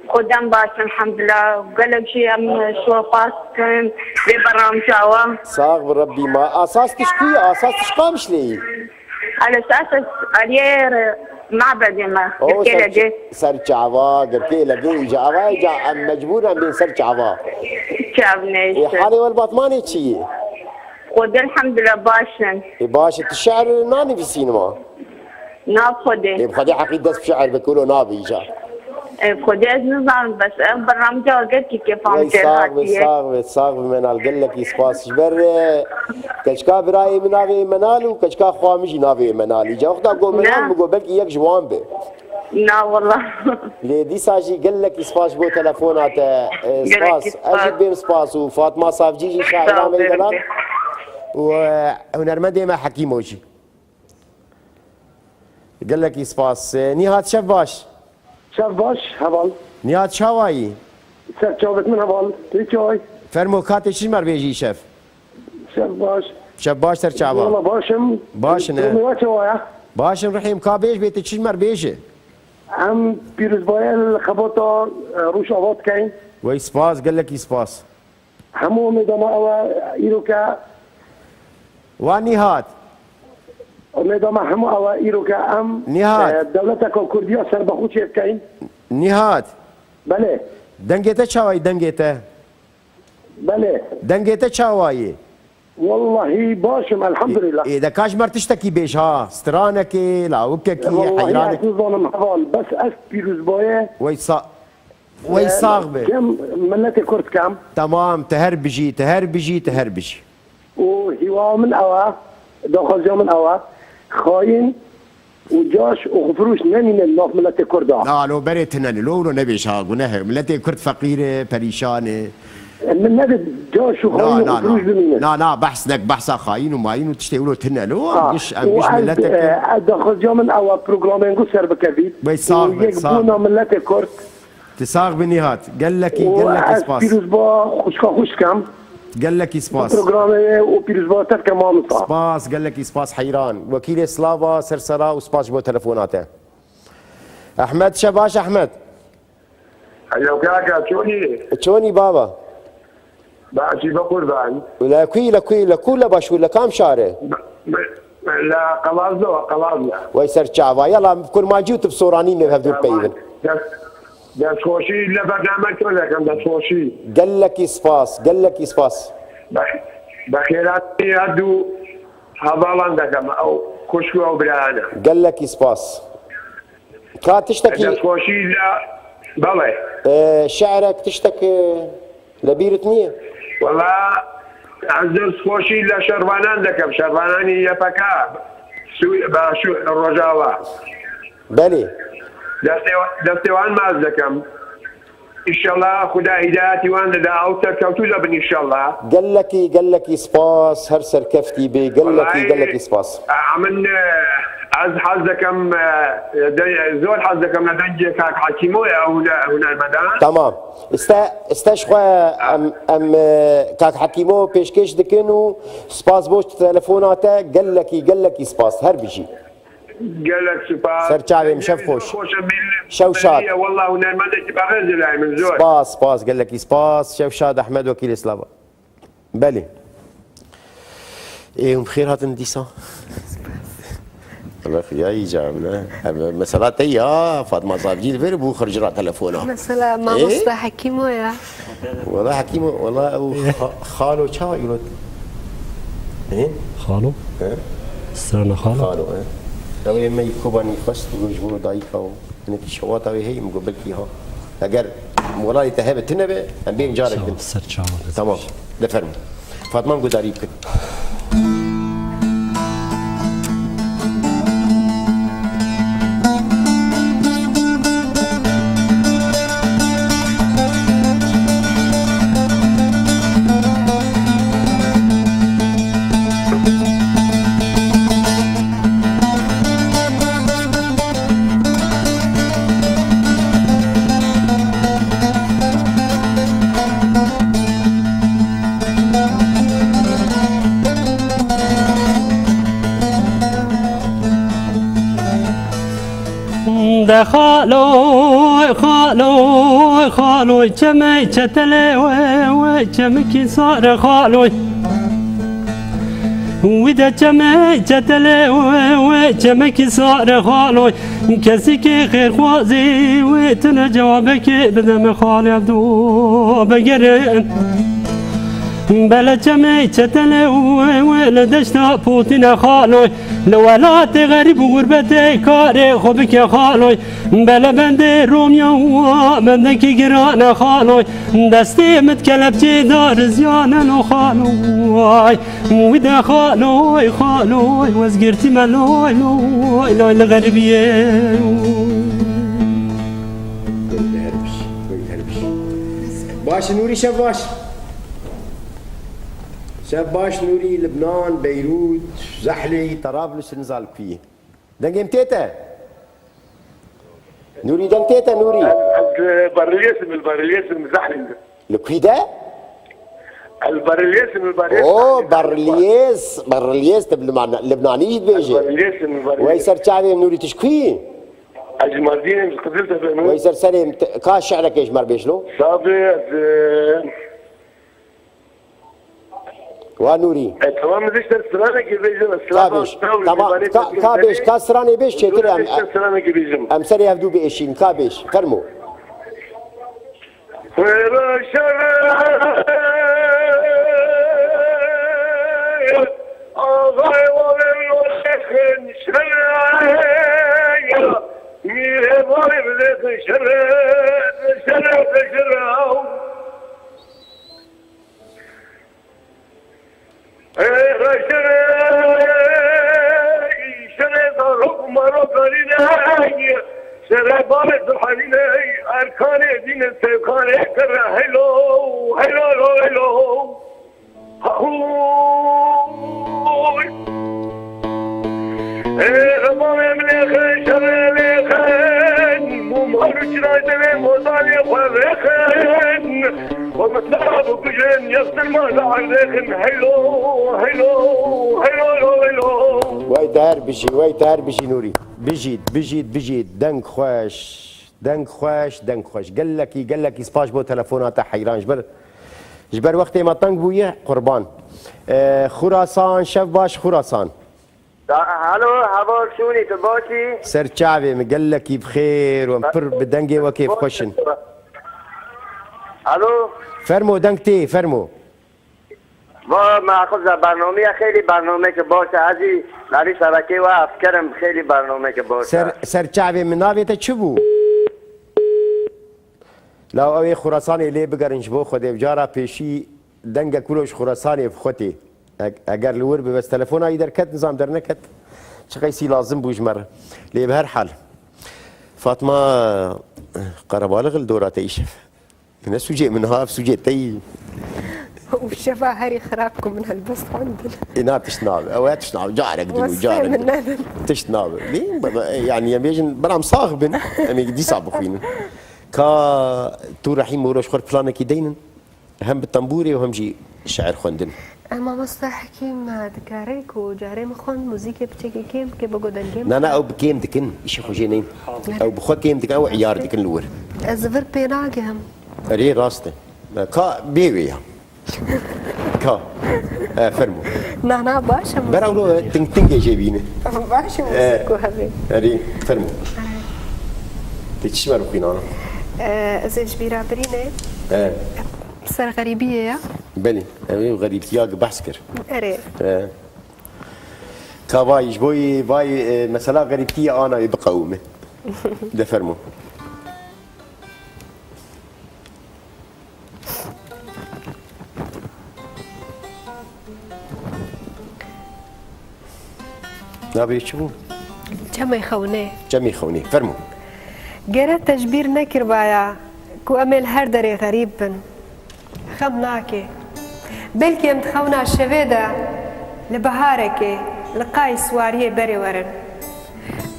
قدام باش الحمد لله وقلب شيء من شو فاستن ببرام شاوا صاغ بربي ما اساس تشكي اساس تشقام شلي على اساس الير معبد ما سر جعوا قرتي لقي جعوا جا مجبورا من سر جعوا شابني حالي والباطماني تشي خد الحمد لله باشن باش الشعر ناني في السينما ناب خدي بخدي حقيقة بشعر بيقولوا نابي جا خدي از نظام بس برنامج وقت كيف عم صاغ من قال لك سباس جبر كشكا براي مناغي منال وكشكا خوامجي نافي منال جا وقتا قول منال مقول بلكي يك جوان به لا والله ليدي ساجي قال لك سباس بو تلفونات سباس اجيب بهم سباس وفاطمه صافجي شاعره ميدان وهنرمدي ما حكيموجي قال لك سباس نهاد شباش شباش حوال نهاد شواي سر جابت من حوال تيجي فرمو كاتي چی مر بیجی شف شباش سر چاوا والله باشم باشم رحیم کا بیج بیت چی مر بیجه هم پیروز باید خباتا روش آباد کن وی سپاس قال لك سپاس همو میدما او ایرو که وانی هات امیدوارم همه اوایی رو که هم نهاد. دولت کردیا سر به خود شد کردیم. نهاد بله دنگته چاوایی دنگته بله دنگته چاوایی والله باشم الحمد لله. اذا كاش مرتشتكي بيش ها سترانك لاوكك والله حيرانك ظالم حوال بس اس بيروز بايه ويصاغ به كم ملت كرد كم تمام تهربجي تهربجي تهربجي وهوا من اوا داخل جا من اوا خاين وجاش وخفروش نمين الناف ملت كرد لا لو بريتنا لو نبيش ها قلنا ملتي كرد فقيره بريشانه من نبي جاش وخاين وخفروش بمين لا بحث لك بحث خاين وماين وتشتغلوا تنا لو مش ملتك داخل جا من اوا بروجرامينغو سر بكبيد ويقبونا ملت كرد تساغ بالنهاية قال لك اسباس بيروز با خوش كم قال لك اسباس بروجرامي وبيروز با ترك ما اسباس قال لك اسباس حيران وكيل سلافا سرسرا وسباس بو تلفوناته احمد شباش احمد ايوه كاكا شوني بابا باشي بقربان ولا كولا باش ولا كام شارع لا قلازلو ويسر شعبا يلا بكل ما جيت بصوراني ما بهدول بيبن ده خوشي لا برنامج ولا كم ده خوشي قال لك اسباس بخيرات يدو هذا كم او كشكو او برانا قال لك اسباس كانت تشتكي ده خوشي لا بلى شعرك تشتكي لبيرة مية والله عزز خوشي لا شربانان دكم شرباناني يفكا سوي باشو الرجاوة بلي دستوان ما دكم ان شاء الله خدا هدايتي وان دا او تركوتو لبن ان شاء الله قال لك سباس هرسر كفتي بي قال لك سباس عمل از حظكم زول حظكم لدنجي كاك حكيمو هنا المدان تمام استشخوا ام كاك حكيمو بيشكش دكنو سباس بوش تلفوناته قال لك سباس هر بيجي قال لك سباس سرچاوي مشف خوش شوشاد والله هنا المدن تبغى من زول سباس قال لك سباس شوشاد احمد وكيل سلافا بلي ايه بخير هات نديسا الله خياي جامنا مسألة هي فاطمة صابجي الفير بو خرج راه تلفونه مثلا ما مصطفى حكيمو يا والله حكيمو والله خالو شا يقولوا ايه خالو استنى خالو ايه لو يما يكوباني فست وجبو دايكا انك شواطه هي مقبل فيها اگر والله تهبت تنبه ام بين جارك تمام لفرم فاطمه قداري كده خالوي جمي تتلي وجمك صار خالوي وإذا جمي تتلي وجمك صار خالوي كسيك خير خوازي وتنا جوابك بدم خالي عبدو بقرن بلا جمي تتلي ولدشنا بوتنا خالوي لولات غريب وغربتي كاري خوبك يا خالوي بلا بندي روميا بندك قرانا خالوي دستي متكلبتي دار زيانا خالوي ودا خالوي وزقرتي مالوي لوي الغربية باش نوري شباش نوري لبنان بيروت زحلي طرابلس نزال فيه دنجم تيتا نوري دنج تيتا نوري البرليس زحلي الكويدا البرليس اوه برليس لبناني بيجي ويسر شعبي نوري تشكوي الجمالدين قبلتها بينو ويسر سليم كاش شعرك ايش مر بيشلو صابي ونوري تمام زشت سلامك بيجم كابش تمام كابش كسراني بيش شتري سلامك بيجم امسري يفدو بإشين كابش فرمو سرابات الحنين أركان دين السكان كره هلو هلو هلو هلو ربما ملك شرلخن ممرج راجل مصالح فرخن ومطلب كجن يصل ما عليخن هلو هلو هلو هلو وای دار بشی نوری بجید دنگ خوش گلکی سپاش بو تلفونات حیران جبر وقتی ما تنگ بویه قربان خراسان شف باش خراسان هلو حوال شوني تباشي سر چاوی مگلکی بخیر و پر بدنگی وکیف خوشن الو فرمو دنگ تی فرمو ما معخوض برنامه خیلی برنامه که باشه ازی لاری شبکه و افکرم خیلی برنامه که باشه سر چاوی مناویت چه بو؟ لو اوی خراسانی لی بگرنج بو خوده بجارا پیشی دنگ کلوش خراسانی بخوتی اگر لور بس تلفون هایی در کت نظام در نکت چه قیسی لازم بوش مر لی به هر حال فاطمه قربالغ الدورات ایشف من سوجي منها في سوجي تي والشفا هاري خرابكم من هالبس عندنا إنا تشناب أو تشناب جارك دلو جارك تشناب يعني يبيجن برام صاغبن أمي دي صعب خوين كا تو رحيم وروش خور فلانك يدينن هم بالطنبوري وهم جي شعر خوندن اما مستحكيم دكاريك وجاري مخون موزيكي بتشيكي كيم كي بقودن كيم نا او بكيم دكن إيش خوجينين او بخو كيم دكن او عيار دكن لور الزفر بيناقهم ري راسته كا بيويا كا فرمو نانا باشا براولو تنج جايبينه باشا موسيقى هذي ري فرمو تشمر خوينا زيج بيرا برينه سر غريبيه يا بلي أنا غريب تياق بحسكر اري كوايش باي مثلا غريبتي انا بقومه ده فرمو نابي شو جمي خوني فرمو جرى تجبير نكر بايا كو امل هر دري غريب بن خمناكي بلكي متخونا الشفيدة لبهاركي لقاي سواريه بري ورن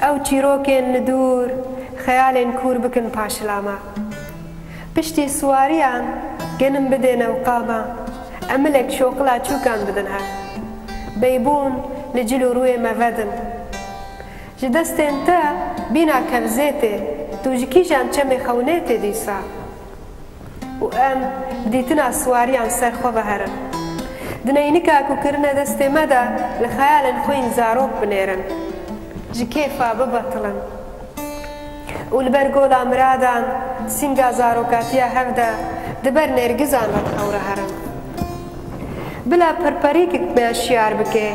او تشيروكين ندور خيالين كور بكن باشلاما بشتي سواريان جنم بدين وقاما املك شوقلا شو كان بدنها بيبون لجلو روي مفدن جدستين تا بينا كفزيتي توجكي جان چمي خونيتي ديسا وام بديتنا سواري عن سر خو بهرن دنينكا كو كرنا دستي مدى لخيال خوين زاروك بنيرن جكيفا ببطلن والبرقولا مرادان سينغا زاروكاتيا هفدا دبر نرگزان وتخور هرن بلا پرپریک به شیار بکه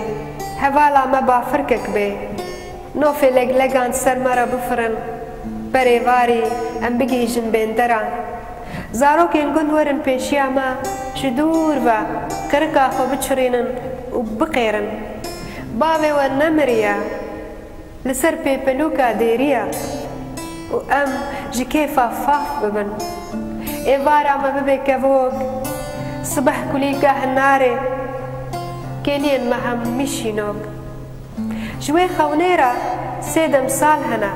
هوالا ما بافرکک به نوفي لگان سر مرا بفرن بریواری ام بگیجن بندران زاروکین گل ورن پیشیا ما شدور و کرکا خو بچرینن و بقیرن باوی و نمریا لسر پیپلوکا دیریا و ام جکیفا فاف ببن ایوارا ما ببی کفوک صبح كليكا هناري كيلين مهم مشينوك جوي خونيرا سيدم صالحنا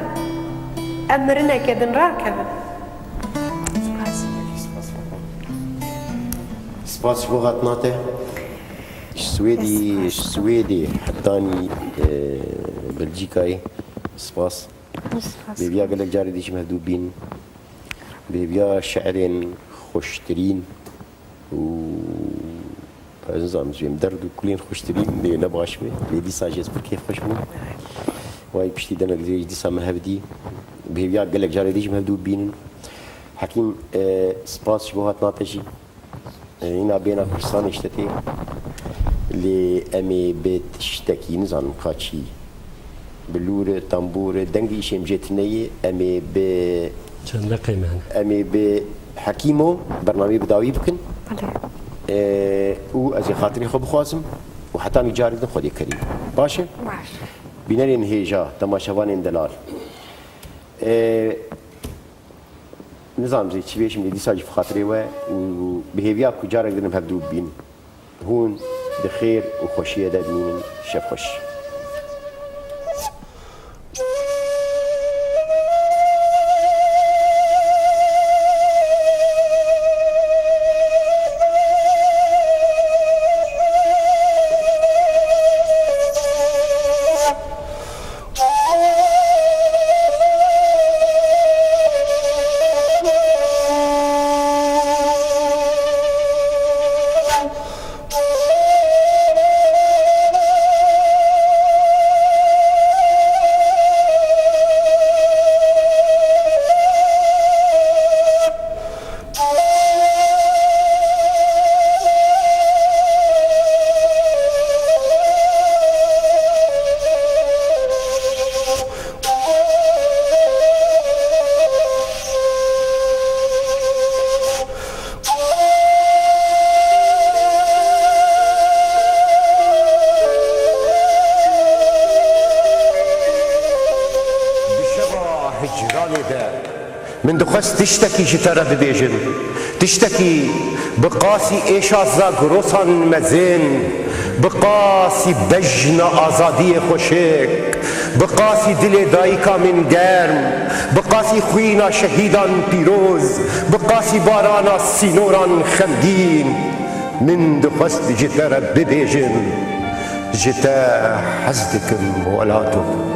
أمرنا كدن راكبن سباس لغات ناته سويدي حتاني بلجيكاي سباس بيبيا قالك جاري ديش مهدوبين بيبيا شعرين خوشترين و نظام جیم درد و کلین خوشترین لی نباش می لی دیسا جز برکی خوش مو وای پشتی دنا گزیج دیسا مهبدی بهویا گلک جاری دیج مهبدو بینن حکیم سپاس شبهات ناتجی اینا بینا کردستان اشتتی لی امی بیت اشتکی نظام کاچی بلور تنبور دنگی شیم جتنی امی به چند قیمه امی به حکیمو برنامه بداوی بکن و از خاطری خو بخوازم و حتی نجاری دن خودی کریم باشه؟ بینرین هیجا تماشاوان دلال نظام زي چی بیشم دی ساج خاطری و بهویا کجا رنگ دنم هبدو بین هون بخیر و خوشیه داد مینن شب خوش من دخست تشتكي جترى ببيجم تشتكي بقاسي إيشازا قروسان مزين بقاسي بجنا آزادي خوشك بقاسي دل دايكا من گرم بقاسي خوينا شهيدان بيروز بقاسي بارانا سينوران خمدين من دخست جترى ببيجم جتا حزدكم ولاتو